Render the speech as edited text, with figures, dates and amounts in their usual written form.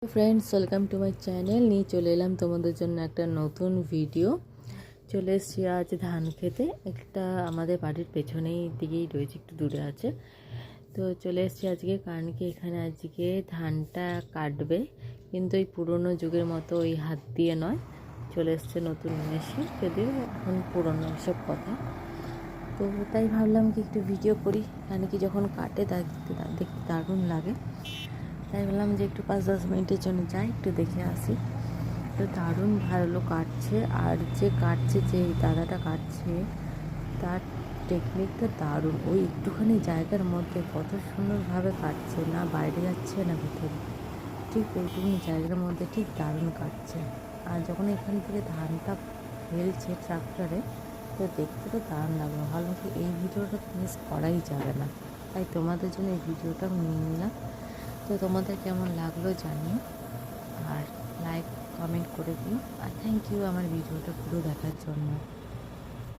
Friends, welcome to my channel. নিয়ে চলে এলাম তোমাদের জন্য একটা নতুন ভিডিও। চলে এসেছি আজ ধান খেতে। একটা আমাদের বাড়ির পেছনেই দিকেই রয়েছে, একটু দূরে আছে। তো চলে এসেছি আজকে, কারণ কি এখানে আজকে ধানটা কাটবে, কিন্তু ওই পুরনো যুগের মতো ওই হাত দিয়ে নয়, চলে এসছে নতুন মেশিন, যদিও এখন পুরনো এসব কথা। তো তাই ভাবলাম কি একটু ভিডিও করি, কারণ কি যখন কাটে দেখতে দারুণ লাগে। তাই বললাম যে একটু 5-10 মিনিটের জন্য যাই, একটু দেখে আসি। তো দারুণ ভালো কাটছে, আর যে কাটছে, যে দাদাটা কাটছে, তার টেকনিকটা দারুণ। ওই একটুখানি জায়গার মধ্যে কত সুন্দরভাবে কাটছে, না বাইরে যাচ্ছে না ভিতরে, ঠিক ওইটুকুনি জায়গার মধ্যে ঠিক দারুণ কাটছে। আর যখন এখান থেকে ধানটা ফেলছে ট্রাক্টরে, তো দেখতে তো দারুণ লাগলো। ভালো কি এই ভিডিওটা মিস করাই যাবে না, তাই তোমাদের জন্য এই ভিডিওটা নিয়ে নিলাম। তো তোমাদের কেমন লাগলো জানিও, আর লাইক কমেন্ট করে দিও, আর থ্যাংক ইউ আমার ভিডিওটা পুরো দেখার জন্য।